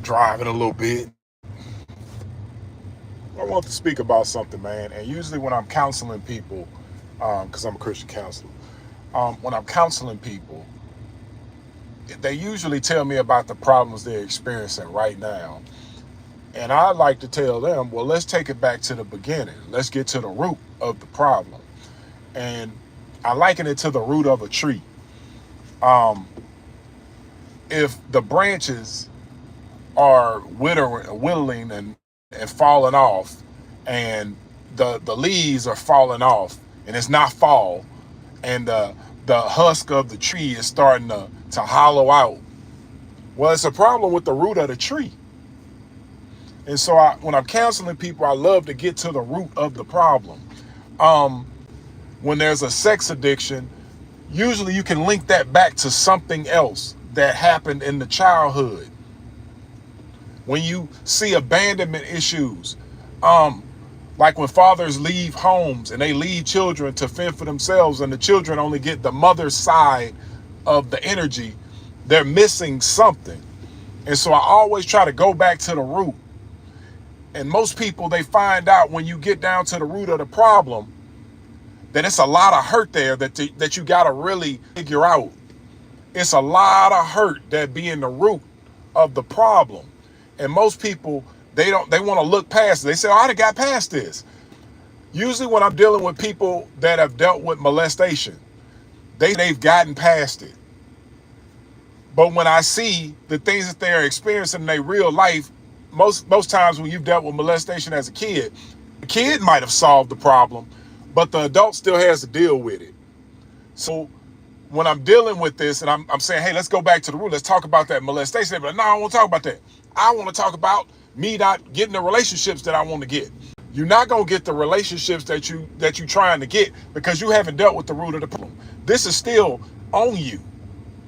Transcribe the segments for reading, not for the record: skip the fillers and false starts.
driving a little bit. I want to speak about something, man. And usually when I'm counseling people, because I'm a Christian counselor, when I'm counseling people, they usually tell me about the problems they're experiencing right now. And I like to tell them, well, let's take it back to the beginning. Let's get to the root of the problem. And I liken it to the root of a tree. Um, if the branches are whittling and falling off, and the leaves are falling off, and it's not fall, and the husk of the tree is starting to hollow out, well, it's a problem with the root of the tree. And so when I'm counseling people, I love to get to the root of the problem. When there's a sex addiction, usually you can link that back to something else that happened in the childhood. When you see abandonment issues, like when fathers leave homes and they leave children to fend for themselves, and the children only get the mother's side of the energy, they're missing something. And so I always try to go back to the root. And most people, they find out when you get down to the root of the problem that it's a lot of hurt there that you got to really figure out. It's a lot of hurt that be in the root of the problem. And most people, they want to look past it. They say, oh, I done got past this. Usually when I'm dealing with people that have dealt with molestation, they've gotten past it. But when I see the things that they're experiencing in their real life, most times when you've dealt with molestation as a kid, the kid might have solved the problem, but the adult still has to deal with it. So when I'm dealing with this and I'm saying, hey, let's go back to the root. Let's talk about that molestation. But no, I don't want to talk about that. I want to talk about me not getting the relationships that I want to get. You're not going to get the relationships that you're trying to get because you haven't dealt with the root of the problem. This is still on you.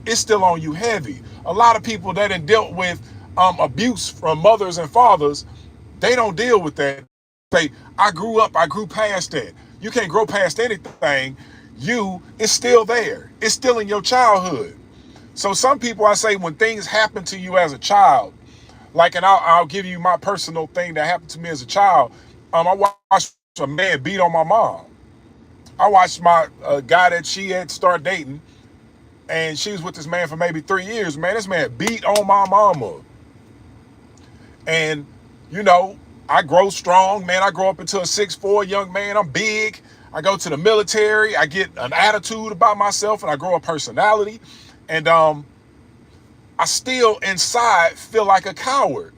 It's still on you heavy. A lot of people that have dealt with abuse from mothers and fathers, they don't deal with that. Say, I grew past that. You can't grow past anything. It's still there. It's still in your childhood. So some people, I say, when things happen to you as a child, like, and I'll give you my personal thing that happened to me as a child. I watched a man beat on my mom. I watched my guy that she had started dating, and she was with this man for maybe 3 years. Man, this man beat on my mama. And, I grow strong, man. I grow up into a 6'4" young man. I'm big. I go to the military. I get an attitude about myself, and I grow a personality. And I still inside feel like a coward.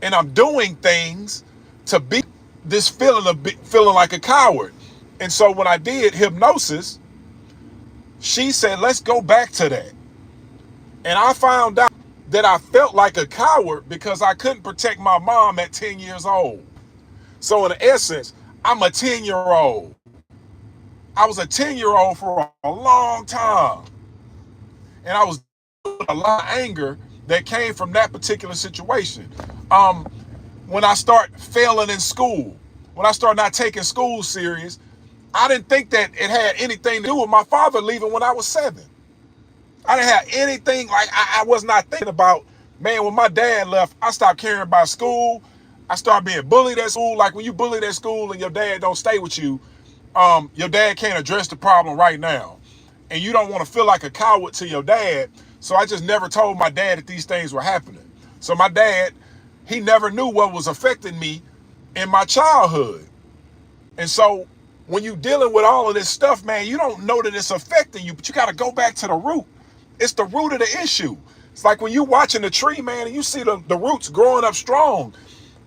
And I'm doing things to beat this feeling of feeling like a coward. And so when I did hypnosis, she said, let's go back to that. And I found out that I felt like a coward because I couldn't protect my mom at 10 years old. So in essence, I'm a 10-year-old. I was a 10-year-old for a long time. And I was a lot of anger that came from that particular situation. When I start failing in school, when I start not taking school serious, I didn't think that it had anything to do with my father leaving when I was 7. I didn't have anything, like I was not thinking about, man, when my dad left, I stopped caring about school. I started being bullied at school. Like when you bullied at school and your dad don't stay with you, your dad can't address the problem right now. And you don't want to feel like a coward to your dad. So I just never told my dad that these things were happening. So my dad, he never knew what was affecting me in my childhood. And so when you're dealing with all of this stuff, man, you don't know that it's affecting you, but you got to go back to the root. It's the root of the issue. It's like when you're watching a tree, man, and you see the roots growing up strong.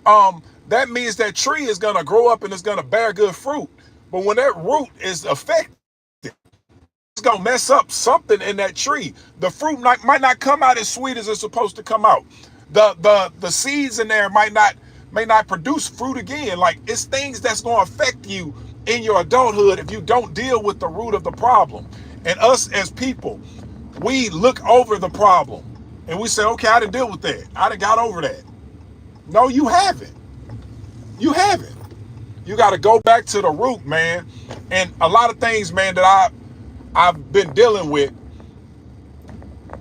That means that tree is going to grow up and it's going to bear good fruit. But when that root is affected, it's going to mess up something in that tree. The fruit might not come out as sweet as it's supposed to come out. The seeds in there may not produce fruit again. Like, it's things that's going to affect you in your adulthood if you don't deal with the root of the problem. And us as people, we look over the problem and we say, okay, I didn't deal with that. I done got over that. No, you haven't. You haven't. You got to go back to the root, man. And a lot of things, man, that I've been dealing with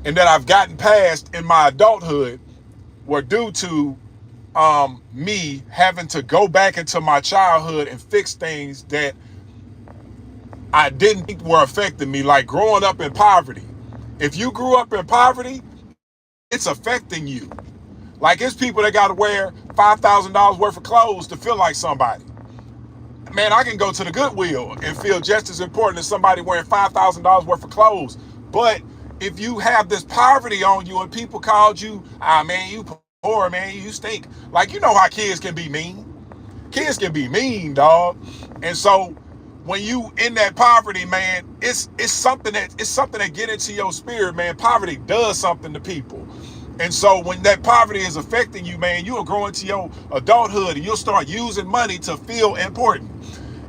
and that I've gotten past in my adulthood, were due to me having to go back into my childhood and fix things that I didn't think were affecting me, like growing up in poverty. If you grew up in poverty, it's affecting you. Like, it's people that got to wear $5,000 worth of clothes to feel like somebody. Man, I can go to the Goodwill and feel just as important as somebody wearing $5,000 worth of clothes. But if you have this poverty on you and people called you, man, you poor, man, you stink. Like, you know how kids can be mean. Kids can be mean, dog. And so when you in that poverty, man, it's something that get into your spirit, man. Poverty does something to people. And so when that poverty is affecting you, man, you'll grow into your adulthood and you'll start using money to feel important.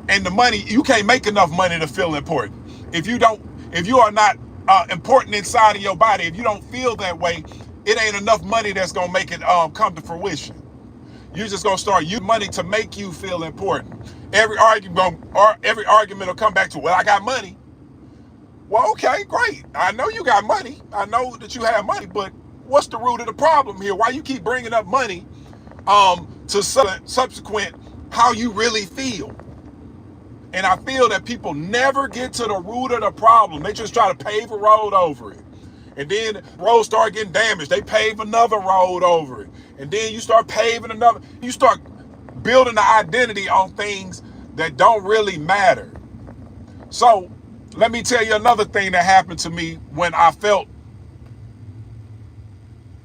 And the money, you can't make enough money to feel important. If you are not important inside of your body, if you don't feel that way, it ain't enough money that's gonna make it come to fruition. You're just gonna start using money to make you feel important. Every argument will come back to, well, I got money. Well, okay, great. I know you got money. I know that you have money, but what's the root of the problem here? Why you keep bringing up money to subsequent how you really feel? And I feel that people never get to the root of the problem. They just try to pave a road over it. And then the road start getting damaged. They pave another road over it. And then you start paving another. You start building the identity on things that don't really matter. So let me tell you another thing that happened to me when I felt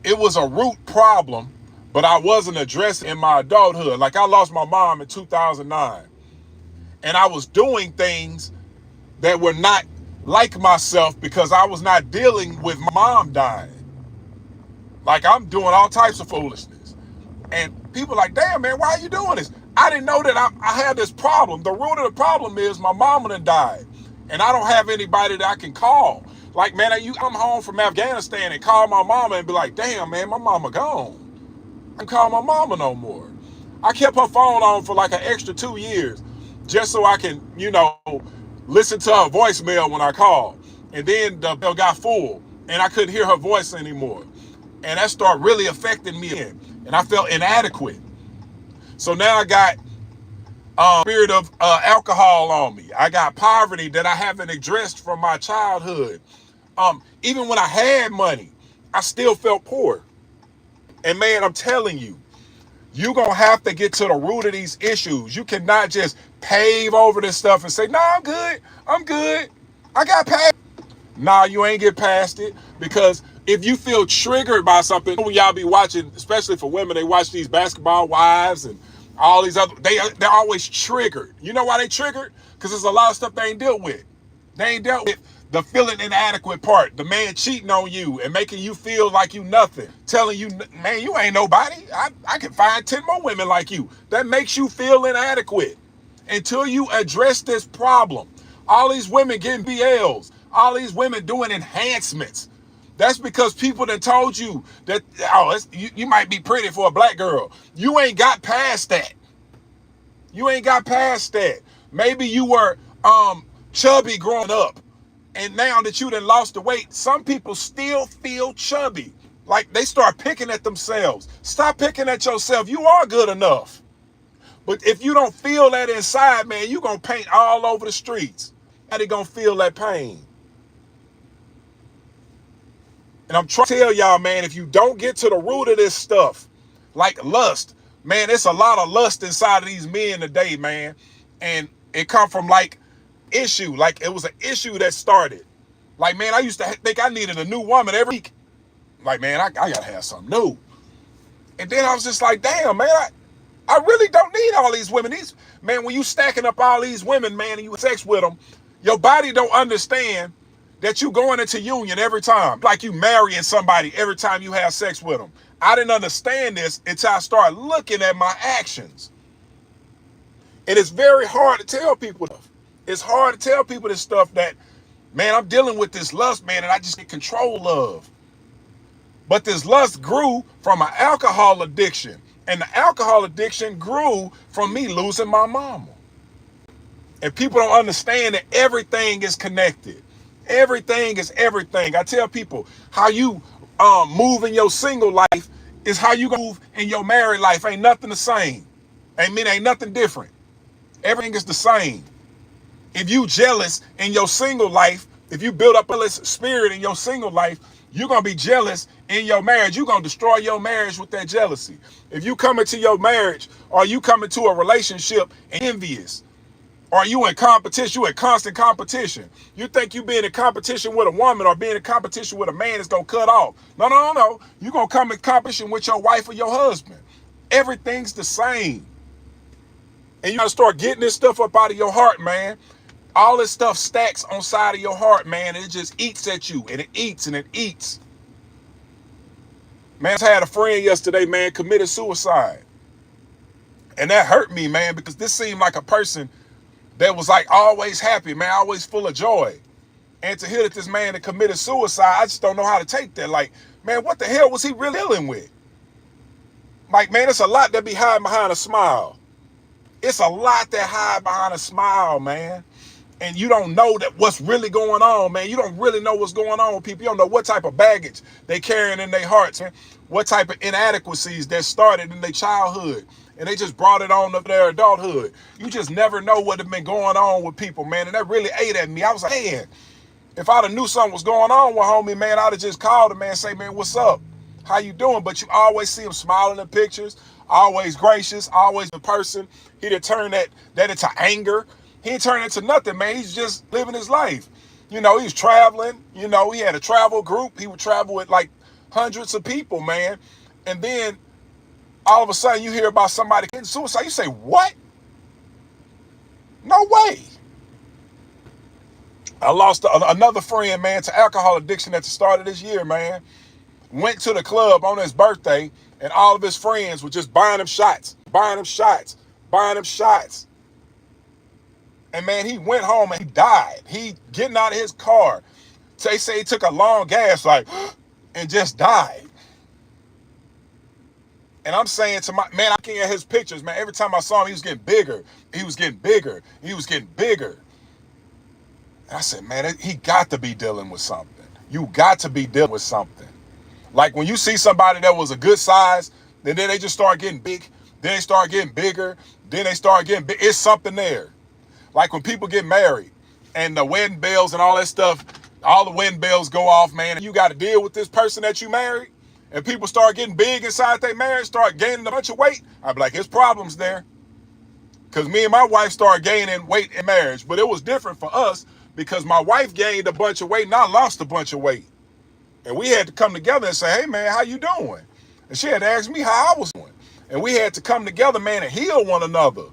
it was a root problem, but I wasn't addressing in my adulthood. Like, I lost my mom in 2009. And I was doing things that were not like myself because I was not dealing with my mom dying. Like, I'm doing all types of foolishness. And people are like, damn, man, why are you doing this? I didn't know that I had this problem. The root of the problem is my mama done died. And I don't have anybody that I can call. Like, man, you come home from Afghanistan and call my mama and be like, damn, man, my mama gone. I can call my mama no more. I kept her phone on for like an extra 2 years just so I can, listen to her voicemail when I call. And then the bill got full and I couldn't hear her voice anymore. And that started really affecting me again. And I felt inadequate. So now I got spirit of alcohol on me. I got poverty that I haven't addressed from my childhood. Even when I had money, I still felt poor. And man, I'm telling you, you're going to have to get to the root of these issues. You cannot just pave over this stuff and say, no, I'm good. I got past. Nah, you ain't get past it. Because if you feel triggered by something, when y'all be watching, especially for women, they watch these Basketball Wives and all these other, they're always triggered. You know why they triggered? Because there's a lot of stuff they ain't dealt with. They ain't dealt with the feeling inadequate part, the man cheating on you and making you feel like you nothing, telling you, man, you ain't nobody. I can find 10 more women like you. That makes you feel inadequate. Until you address this problem, all these women getting BLs, all these women doing enhancements. That's because people that told you that, you might be pretty for a black girl. You ain't got past that. You ain't got past that. Maybe you were chubby growing up. And now that you done lost the weight, some people still feel chubby. Like, they start picking at themselves. Stop picking at yourself. You are good enough. But if you don't feel that inside, man, you're going to paint all over the streets. How they going to feel that pain? And I'm trying to tell y'all, man, if you don't get to the root of this stuff, like lust, man, it's a lot of lust inside of these men today, man. And it come from like issue. Like, it was an issue that started. Like, man, I used to think I needed a new woman every week. Like, man, I gotta have something new. And then I was just like, damn, man, I really don't need all these women. Man, when you stacking up all these women, man, and you have sex with them, your body don't understand that you going into union every time. Like you marrying somebody every time you have sex with them. I didn't understand this until I started looking at my actions. And it's very hard to tell people stuff. It's hard to tell people this stuff that, man, I'm dealing with this lust, man, and I just get control of. But this lust grew from an alcohol addiction. And the alcohol addiction grew from me losing my mama. And people don't understand that everything is connected. Everything is everything. I tell people how you move in your single life It's how you gonna move in your married life. Ain't nothing the same. Ain't nothing different. Everything is the same. If you jealous in your single life, if you build up a jealous spirit in your single life, you're going to be jealous in your marriage. You're going to destroy your marriage with that jealousy. If you come into your marriage or you come into a relationship envious, or you in competition, you in constant competition. You think you being in competition with a woman or being in competition with a man is going to cut off. No. You're going to come in competition with your wife or your husband. Everything's the same. And you got to start getting this stuff up out of your heart, man. All this stuff stacks on side of your heart, man, and it just eats at you, and it eats and it eats. Man, I had a friend yesterday, man, committed suicide. And that hurt me, man, because this seemed like a person that was like always happy, man, always full of joy. And to hear that this man had committed suicide, I just don't know how to take that. Like, man, what the hell was he really dealing with? Like, man, it's a lot that be hiding behind a smile. It's a lot that hide behind a smile, man. And you don't know that what's really going on, man. You don't really know what's going on with people. You don't know what type of baggage they carrying in their hearts, man. What type of inadequacies that started in their childhood and they just brought it on to their adulthood. You just never know what has been going on with people, man. And that really ate at me. I was like, man, if I'd have knew something was going on with homie, man, I'd have just called him, man, and say, man, what's up? How you doing? But you always see him smiling in pictures, always gracious, always a person. He didn't turn that into anger. He ain't turning into nothing, man. He's just living his life. You know, he's traveling. You know, he had a travel group. He would travel with like hundreds of people, man. And then all of a sudden you hear about somebody getting suicide. You say, what? No way. I lost another friend, man, to alcohol addiction at the start of this year, man. Went to the club on his birthday, and all of his friends were just buying him shots. And man, he went home and he died. He getting out of his car. They say he took a long gas, like, and just died. And I'm saying to my man, I looking at his pictures, man. Every time I saw him, he was getting bigger. He was getting bigger. He was getting bigger. And I said, man, he got to be dealing with something. You got to be dealing with something. Like when you see somebody that was a good size, and then they just start getting big, then they start getting bigger, then they start getting big. It's something there. Like when people get married and the wedding bells and all that stuff, all the wedding bells go off, man, and you got to deal with this person that you married, and people start getting big inside their marriage, start gaining a bunch of weight. I'd be like, there's problems there. Because me and my wife started gaining weight in marriage, but it was different for us because my wife gained a bunch of weight and I lost a bunch of weight. And we had to come together and say, hey, man, how you doing? And she had to ask me how I was doing. And we had to come together, man, and heal one another.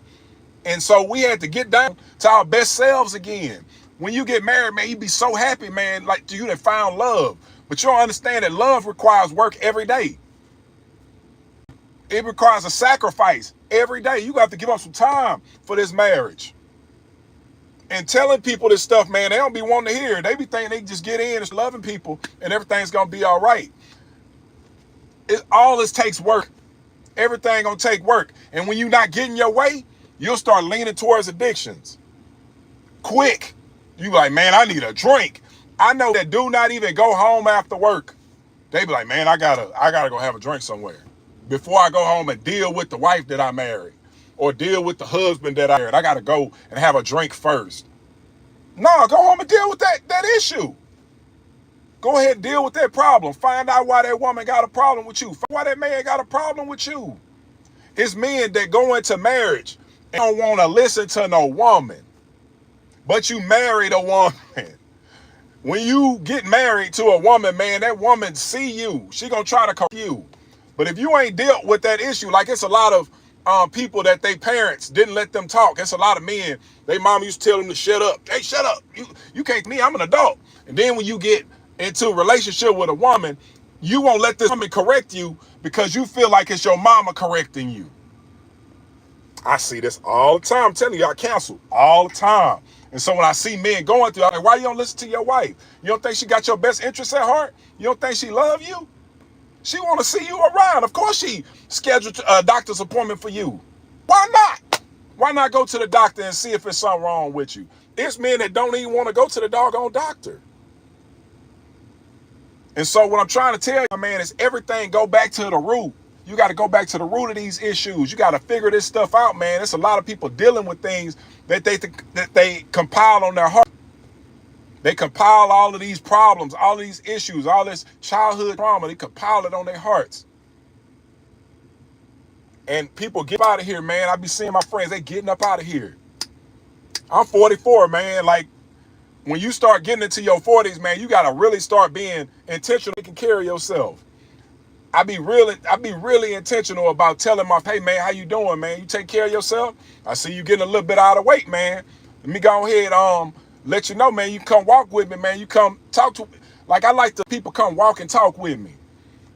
And so we had to get down to our best selves again. When you get married, man, you be so happy, man, like you that found love. But you don't understand that love requires work every day. It requires a sacrifice every day. You got to give up some time for this marriage. And telling people this stuff, man, they don't be wanting to hear. They be thinking they can just get in and loving people and everything's going to be all right. All this takes work. Everything going to take work. And when you're not getting your way, you'll start leaning towards addictions. Quick. You like, man, I need a drink. I know that do not even go home after work. They be like, man, I gotta go have a drink somewhere before I go home and deal with the wife that I married or deal with the husband that I married. I gotta go and have a drink first. No, go home and deal with that issue. Go ahead and deal with that problem. Find out why that woman got a problem with you. Find why that man got a problem with you. It's men that go into marriage and don't want to listen to no woman. But you married a woman. When you get married to a woman, man, that woman see you. She gonna try to call you. But if you ain't dealt with that issue, like it's a lot of people that they parents didn't let them talk. It's a lot of men, they mom used to tell them to shut up. Hey, shut up. You can't me, I'm an adult. And then when you get into a relationship with a woman, you won't let this woman correct you because you feel like it's your mama correcting you. I see this all the time. I'm telling you, I counsel all the time. And so when I see men going through, I'm like, why you don't listen to your wife? You don't think she got your best interests at heart? You don't think she love you? She want to see you around. Of course she scheduled a doctor's appointment for you. Why not? Why not go to the doctor and see if there's something wrong with you? It's men that don't even want to go to the doggone doctor. And so what I'm trying to tell you, man, is everything go back to the root. You got to go back to the root of these issues. You got to figure this stuff out, man. There's a lot of people dealing with things that they compile on their heart. They compile all of these problems, all of these issues, all this childhood trauma. They compile it on their hearts. And people get out of here, man. I be seeing my friends, they getting up out of here. I'm 44, man. Like, when you start getting into your 40s, man, you got to really start being intentional, taking care of yourself. I be really intentional about telling my, hey, man, how you doing, man? You take care of yourself? I see you getting a little bit out of weight, man. Let me go ahead, let you know, man, you come walk with me, man. You come talk to, like, I like the people come walk and talk with me.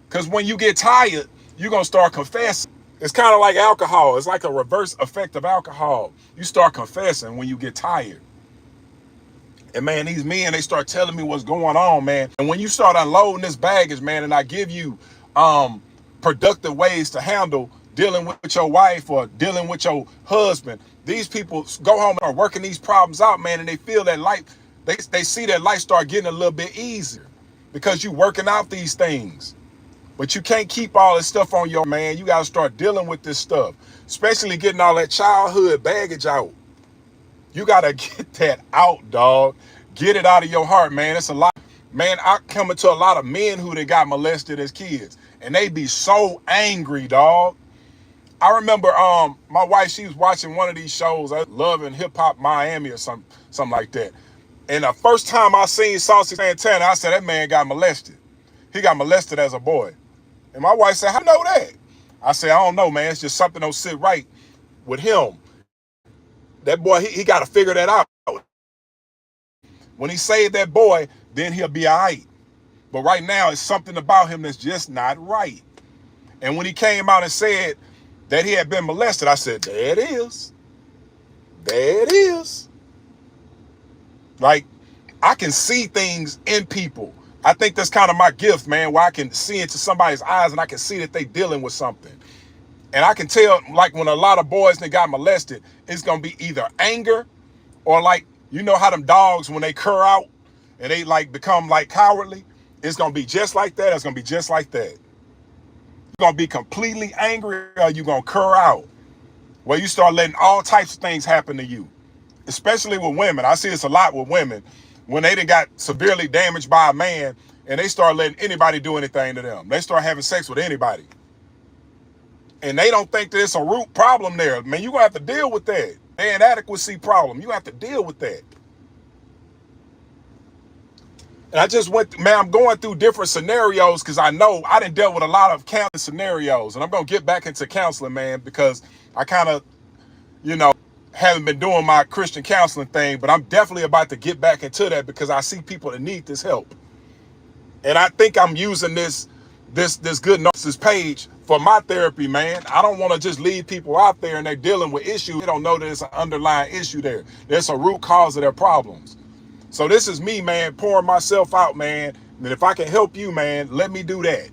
Because when you get tired, you're going to start confessing. It's kind of like alcohol. It's like a reverse effect of alcohol. You start confessing when you get tired. And man, these men, they start telling me what's going on, man. And when you start unloading this baggage, man, and I give you productive ways to handle dealing with your wife or dealing with your husband, these people go home and are working these problems out, man, and they feel that life, they see that life start getting a little bit easier because you working out these things. But you can't keep all this stuff on your man. You got to start dealing with this stuff, especially getting all that childhood baggage out. You got to get that out, dog. Get it out of your heart, man. It's a lot. Man, I come into a lot of men who they got molested as kids, and they be so angry, dog. I remember my wife, she was watching one of these shows, Love and Hip Hop Miami or something like that. And the first time I seen Saucy Santana, I said, that man got molested. He got molested as a boy. And my wife said, how do you know that? I said, I don't know, man. It's just something don't sit right with him. That boy, he got to figure that out. When he saved that boy, then he'll be all right. But right now, it's something about him that's just not right. And when he came out and said that he had been molested, I said, there it is. There it is. Like, I can see things in people. I think that's kind of my gift, man, where I can see into somebody's eyes and I can see that they dealing with something. And I can tell, like, when a lot of boys that got molested, it's going to be either anger or, like, you know how them dogs, when they cur out and they, like, become, like, cowardly, it's going to be just like that. It's going to be just like that. You're going to be completely angry or you're going to cur out, where you start letting all types of things happen to you, especially with women. I see this a lot with women. When they done got severely damaged by a man and they start letting anybody do anything to them. They start having sex with anybody. And they don't think that it's a root problem there. Man, you're going to have to deal with that. An inadequacy problem. You have to deal with that. And I just went, man, I'm going through different scenarios because I know I done dealt with a lot of counseling scenarios. And I'm going to get back into counseling, man, because I kind of, you know, haven't been doing my Christian counseling thing, but I'm definitely about to get back into that because I see people that need this help. And I think I'm using this Good Notes page for my therapy, man. I don't want to just leave people out there and they're dealing with issues. They don't know that it's an underlying issue there. There's a root cause of their problems. So this is me, man, pouring myself out, man. And if I can help you, man, let me do that.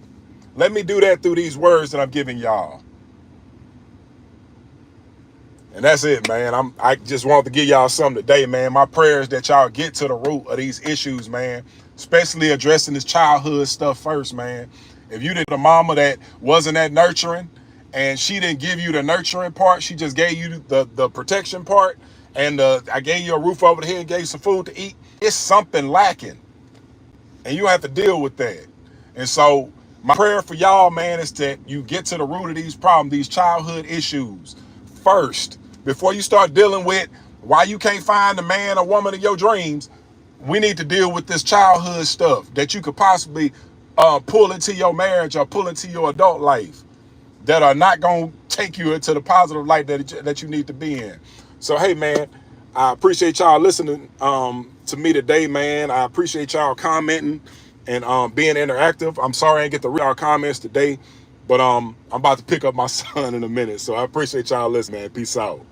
Let me do that through these words that I'm giving y'all. And that's it, man. I just wanted to give y'all something today, man. My prayer is that y'all get to the root of these issues, man. Especially addressing this childhood stuff first, man. If you did a mama that wasn't that nurturing and she didn't give you the nurturing part, she just gave you the protection part, and I gave you a roof over the head and gave you some food to eat, it's something lacking. And you have to deal with that. And so my prayer for y'all, man, is that you get to the root of these problems, these childhood issues first, before you start dealing with why you can't find the man or woman of your dreams. We need to deal with this childhood stuff that you could possibly pull into your marriage or pull into your adult life that are not going to take you into the positive light that you need to be in. So, hey, man, I appreciate y'all listening to me today, man. I appreciate y'all commenting and being interactive. I'm sorry I didn't get to read our comments today, but I'm about to pick up my son in a minute. So I appreciate y'all listening, man. Peace out.